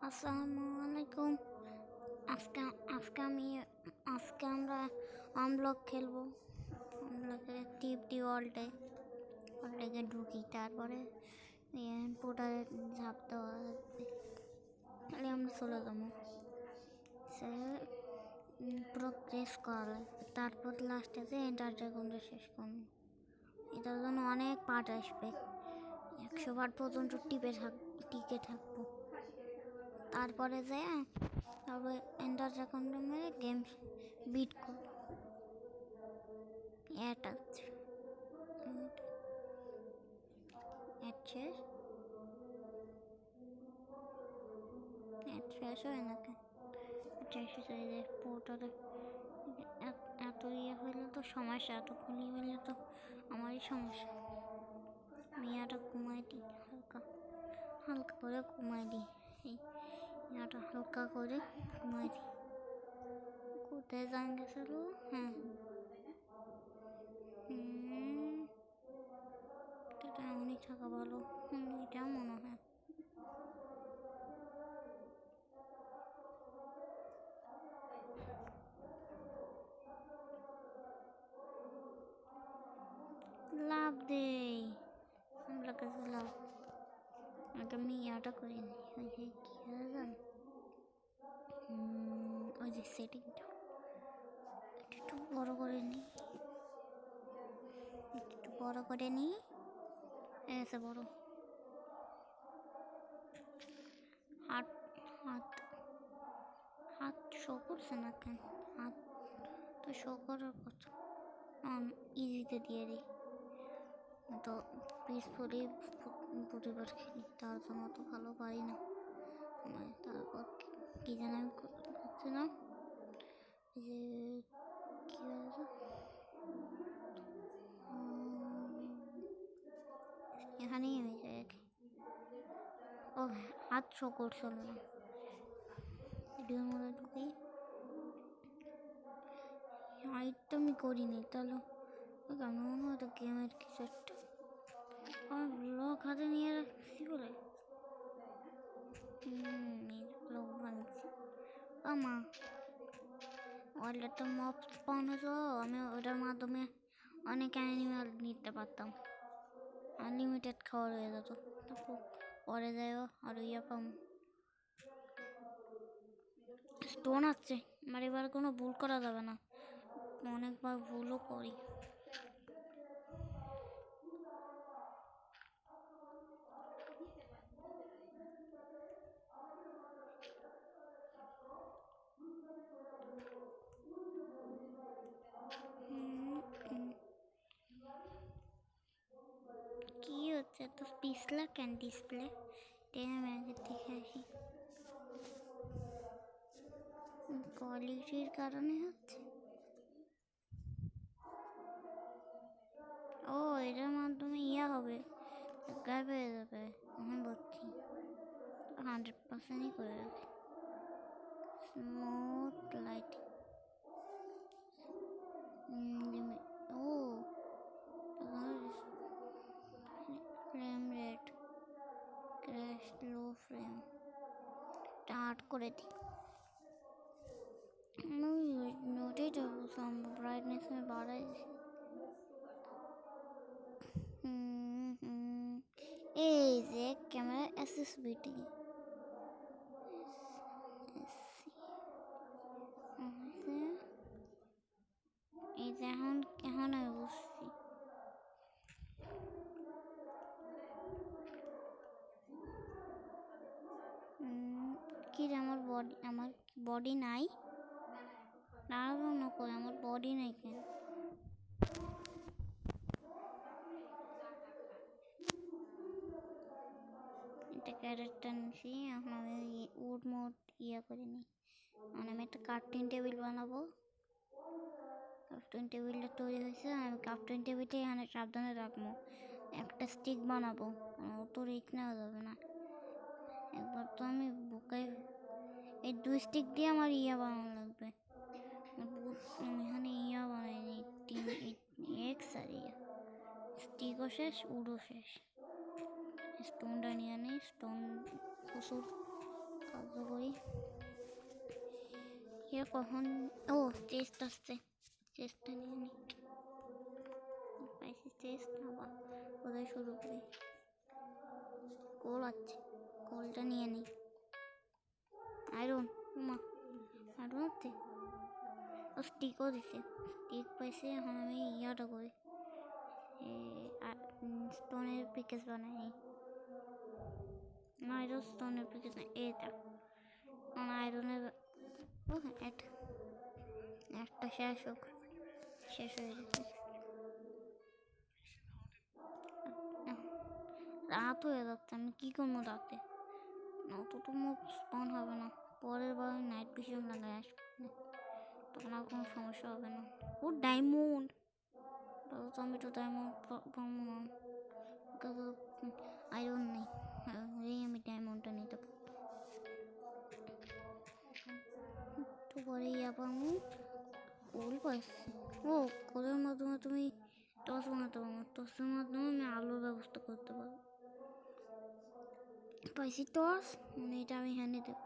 আসসালামু আলাইকুম। আজকে আজকে আমি আজকে আমরা আমব্লক খেলবো। আমব্লকে টিপটি ওয়ার্ল্ডে ঢুকি, তারপরে পোর্টালে ঝাঁপ দেওয়া তাহলে আমরা চলে যাবো। সে পুরো ক্রেস করা লাগবে, তারপর লাস্টে যে এন্টার ড্রাগনটা শেষ করবো। এটার জন্য অনেক পার্ট আসবে, 100 পার্ট পর্যন্ত টিকে থাকবো। তারপরে তারপরে এন্টার ড্রাগনটা মেরে গেম বিট করবো। এটা শেষ শেষ হয় না কেন? পোর্টালে এত হইলে তো সমস্যা, এত খুলি হইলে তো আমারই সমস্যা। মেয়াটা ঘুমাই দিই, হালকা হালকা করে ঘুমাই দিই। মেয়াটা হালকা করে ঘুমাই দিই। কোথায় যান গেছিল? হ্যাঁ, এটা এমনই থাকা ভালো। এটা মনে হয় লাভ দেই। আমরা কাছে লাভ আগে মেয়াটা করে নিই। ওই যে কি হয়, ওই যে সেটিংটা একটু বড় করে নিই, একটু বড় করে নিই। এসে বড় হাত হাত হাত শো করছে না কেন? হাত তো শো করার কথা। ইজিতে দিয়ে দিই, তো পিসফুলি পরিবার খেলি, তার জন্য অত ভালো পারি না। তারপর কি জানি আমি করছিলাম, যে কি এখানেই আমি যাই। ও হাত শো করছিল না, ভিডিওর মধ্যে ঢুকি। হাইট তো আমি করিনি, তাহলে আমি মনে হয় তো গেমের কিছু একটা আমার ব্লগ হাতে নিয়ে রাখছি বলে ব্লগ বানিয়েছি। মা ওয়ার্ল্ডে তো মব স্পন হতো, আমি ওটার মাধ্যমে অনেক অ্যানিমাল নিতে পারতাম, আনলিমিটেড খাবার হয়ে যেত। পরে যাইও আর পাম স্টোন আসছে। আমার এবার কোনো ভুল করা যাবে না, অনেকবার ভুলও করি। কি হচ্ছে তো পিছলা কেন ডিসপ্লে? আমি আগে দেখে আসি। কোয়ালিটির কারণে হচ্ছে। ও এটার মাধ্যমে হবে, গায়েব হয়ে যাবে। আমি বলছি 100%ই করে রাখি। স্মুথ লাইটিং, ও frame rate, crash, low frame start করে দিই। নোটেই तो ब्राइटनेस में बढ़ा है। এই যে ক্যামেরা অ্যাসেসিবিলিটি, এই যে এখন এখন আমি বুঝছি। কি রে আমার বডি নাই? না কই আমার বডি নাই কেন? এটা ক্যারেক্টার নিছি, এখন আমি উড মোড করে নিই। মানে আমি একটা কার্টুন টেবিল বানাবো। কার্টুন টেবিলটা তৈরি হয়েছে, আমি কার্টুন টেবিলটা এখানে সাবধানে রাখবো। একটা স্টিক বানাবো, অত রিস্ক নেওয়া যাবে না। একবার তো আমি বোকাই, এই 2 স্টিক দিয়ে আমার বানানো লাগবে। আমি এখানে বানাইনি, এক্স আর স্টিকও শেষ, উডও শেষ। স্টোনটা নিয়ে নিই, স্টোন প্রচুর কাজও এর কখন ও চেস্ট আসছে, চেস্টটা নিয়ে নি। পাইছি চেস্ট, আবার কোথায় শুরু করি। কোল আছে, কোলটা নিয়ে নিই। আয়রন, মা আয়রন হচ্ছে, ও স্টিকও দিছে, স্টিক পাইছে। এখন আমি ইয়াটা করি, স্টোনের পিকেস বানাই। না এটা স্টোনের পিকেস না, এটা আয়রনের। ও একটা শেষ হোক, শেষ হয়ে গেছে। রাত হয়ে যাচ্ছে, আমি কি করবো রাতে? অত তো মুখ স্পন হবে না, পরের বার নাইট ভিশন লাগাই আসবো, তখন আর কোনো সমস্যা হবে না। ও ডায়মন্ড, তাহলে তো আমি তো ডায়মন্ড পাবো না, আয়রন নেই, হলেই আমি ডায়মন্ডটা নিতে পারবো। একটু পরে ইয়া পাবো, কোল পাইছি। ও কোলের মাধ্যমে তুমি টস বানাতে পারবো, টসের মাধ্যমে আমি আলোর ব্যবস্থা করতে পারবো। পাইছি টস, মানে এটা আমি এখানে দেবো,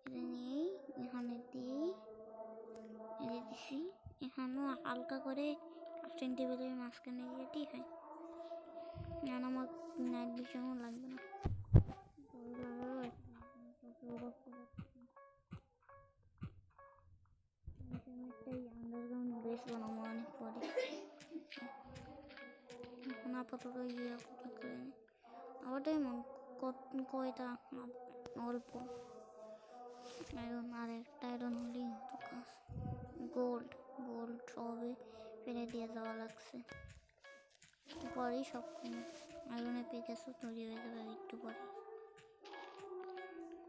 এটা নিয়েই এখানে দিই, এটা দিছি। এখানেও হালকা করে ক্রাফটিং টেবিলের মাঝখানে দিয়ে দিই। হয় আর আমার নাইট ভিশনও লাগবে না। আন্ডারগ্রাউন্ড বেস বানাবো অনেক পরে, এখন আপাতত ইয়ে করে নিই। আবার ডায়মন্ড কয়টা? অল্প। আয়রন, আর একটা আয়রন হলেই হতো কাজ। গোল্ড, গোল্ড সবই ফেলে দিয়ে যাওয়া লাগছে, পরেই সব আয়রনের পিকেসও তৈরি হয়ে যাবে একটু পরে।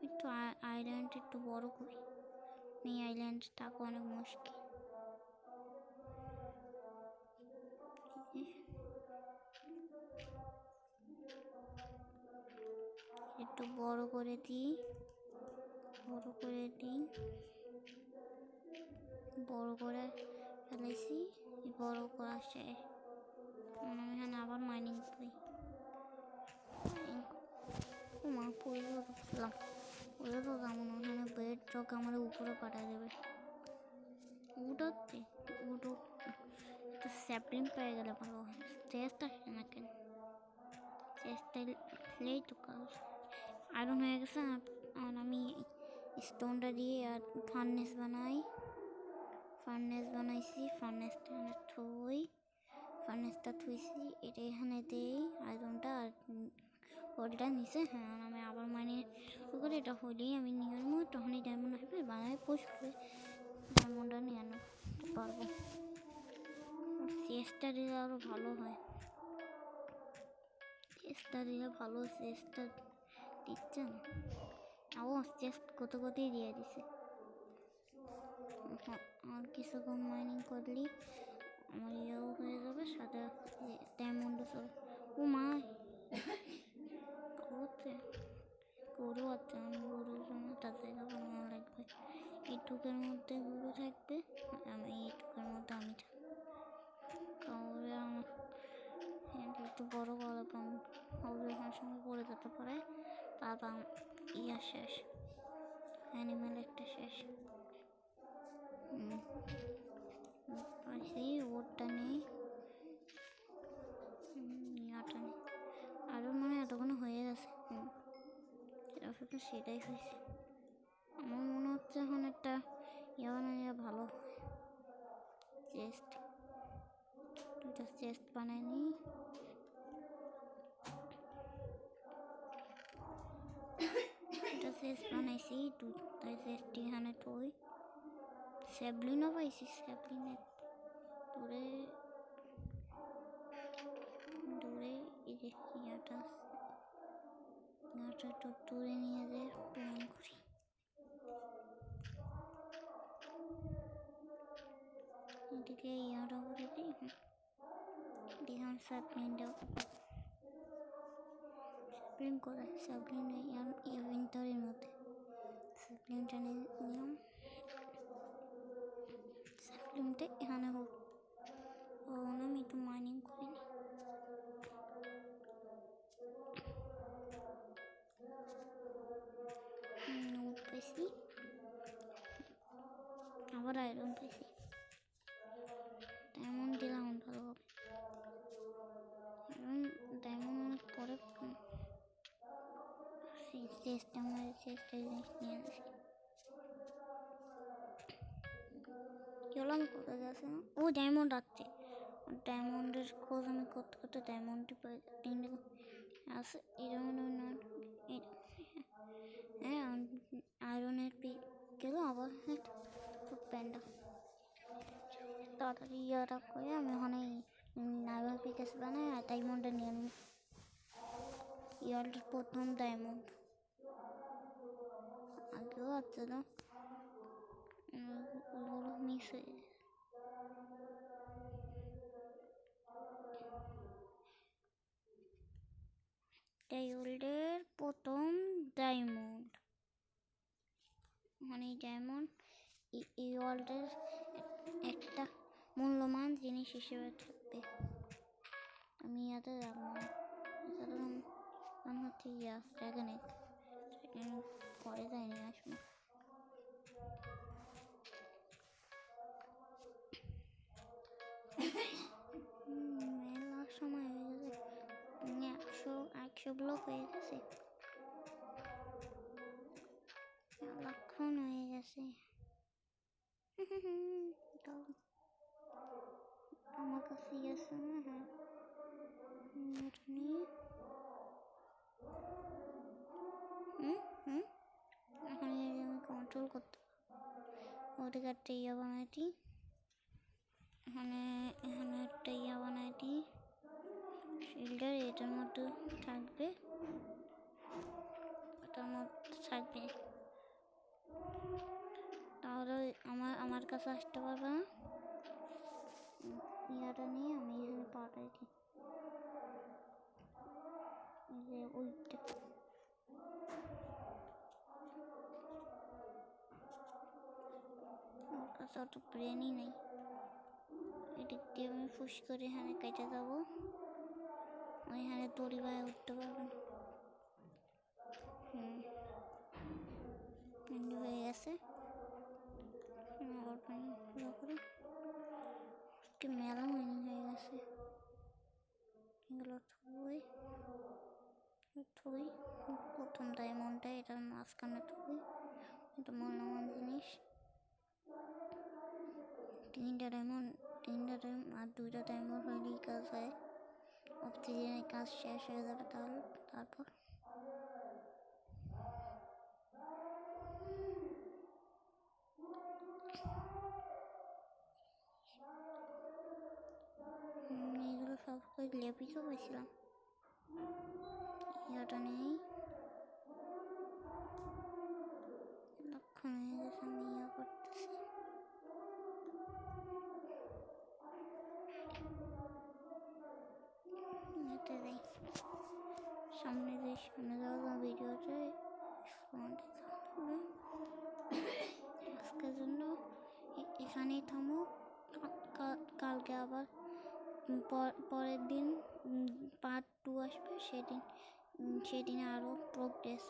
একটু আইল্যান্ড একটু বড় করি, এই আইল্যান্ড থাকা অনেক মুশকিল। একটু বড় করে দিই, বড় করে দিই, বড় করে ফেলেছি, বড় করা শেষ। আমি এখানে আবার মাইনিং করি। মা পড়ে যাচ্ছিলাম, পড়ে তো যেমন ওখানে বেড চক আমার উপরে পাঠিয়ে দেবে। উঠাচ্ছে, উঠো, একটা স্যাপলিং পেয়ে গেলে ভালো হয়। চেস্ট আসে না কেন? চেস্টটা লেই তো কাজ। আয়রন হয়ে গেছে, আর আমি স্টোনটা দিয়ে আর ফার্নেস বানাই। ফার্নেস বানাইছি, ফার্নেসটা এখানে থই, ফার্নেসটা থুইছি, এটা এখানে দিই আয়রনটা, আর হোলটা নিচে। হ্যাঁ আমি আবার মানে করে এটা হলেই আমি নিয়ে নেবো, তখনই ডায়মন্ড আসবে, বানায় পুষবে, ডায়মন্ডটা নিয়ে আনতে পারবো। চেস্টটা দিলে আরও ভালো হয়, চেস্টটা দিলে ভালো, চেস্টটা দিচ্ছে না। ও চেস্ট কতই দিয়ে দিছে। আর কিছুক্ষণ মাইনিং করলেই আমার ইয়েও হয়ে যাবে, সাথে ডায়মন্ডও চলে। ও মা হচ্ছে, গরু আছে, আমি গরুর জন্য তার জায়গা বানানো লাগবে। এইটুকের মধ্যে গরু থাকবে, আমি এইটুকের মধ্যে আমি থাকবো। তাহলে আমার একটু বড় করা পাম হবে, ওখানের সঙ্গে পড়ে যেতে পারে, তারপর ইয়া শেষ, অ্যানিমেল একটা শেষ। সেই ওরটা নেই, ইয়াটা নেই, আরও মানে এতক্ষণ হয়ে গেছে। আসলে সেটাই হয়েছে, আমার মনে হচ্ছে এখন একটা ইয়ে বানালে ভালো হয়। চেস্ট, দুটো চেস্ট বানাই নিই। দুটো চেস্ট বানাইছি, দুটো চেস্ট এখানে থই। স্যাবলিনও পাইছি, স্যাবলিনের দূরে দূরে এই যে ইয়াটা একটু দূরে নিয়ে যেয়ে প্ল্যান করি। এদিকে ইয়াটা করে দিই, দিলাম স্যাবলিনটা। স্যাবলিন করে, স্যাবলিন ইনভেন্টরির মধ্যে স্যাবলিনটা নিলাম। স্যাবলিনটা এখানে হোক, আমি একটু মাইনিং করি। নোট পেয়েছি, আবার আয়রন পেয়েছি, ডায়মন্ড দিলাম ভালোভাবে। ডায়মন্ড অনেক পরে চেষ্টা মারি, চেষ্টা জিনিস নিয়ে আসি। কি হলো, আমি কোথায় গেছি না? ও ডায়মন্ড আসছে, ডায়মন্ডের খোঁজ আমি করতে করতে ডায়মন্ডটি পেয়ে তিনটে আছে। হ্যাঁ আয়রনের পিক গেল আবার প্যান্ডা তাড়াতাড়ি ইয়াটা করে আমি ওখানে আয়রন পিক আসবে না, ডায়মন্ডটা নিয়ে নিই। ইয়ারটার প্রথম ডায়মন্ড আগেও আছে না, ওগুলো মিস হয়ে গেছে। ডায়মন্ডের প্রথম ডায়মন্ড, মানে ডায়মন্ড এই ওয়ার্ল্ডের একটা মূল্যবান জিনিস হিসেবে থাকবে। আমি ইয়াতে রাখবো না, হচ্ছে ইয়া ড্রাগন এগ করে যাই নিয়ে আসবো। মেলা সময় হয়ে গেছে, 100 ব্লক হয়ে গেছে, লক্ষণ হয়ে গেছে। আমার কাছে আছে না, হ্যাঁ এটা নিয়ে এখন আমি কন্ট্রোল করতে ওদিকে একটা ইয়া বানাই দিই, এখানে একটা ইয়া বানাই দিই, শিল্ডার এটার মধ্যে থাকবে, এটার মধ্যে থাকবে, তাহলে আমার কাছে আসতে পারবে না। ইয়াটা নিয়ে আমি এখানে পাঠাই দিই, যে ওইটা ওর কাছে অত ব্রেনই নেই। এদিক দিয়ে আমি ফুস করে এখানে কেটে যাবো, ওইখানে দড়ি বায়ে উঠতে পারবেন। হয়ে গেছে, মেলা মনে হয়ে গেছে। এগুলো থুই প্রথম ডায়মন্ডটা এটার মাঝখানে থুই, এটা মূল্যবান জিনিস। তিনটা ডায়মন্ড আর 2টা ডায়মন্ড হলেই কাজ হয়, অবসিডিয়ানের কাজ শেষ হয়ে যাবে। তারপর এইগুলো সব লেপিসও পাইছিলাম, ইয়াটা নেই, লক্ষণ হয়ে গেছে। আমি ইয়া করতেছি, এতে যাই সামনে যাওয়া ভিডিওতে আজকের জন্য এখানেই থামো। কালকে আবার পরের দিন পার্ট 2 আসবে, সেদিনে আরও প্রোগ্রেস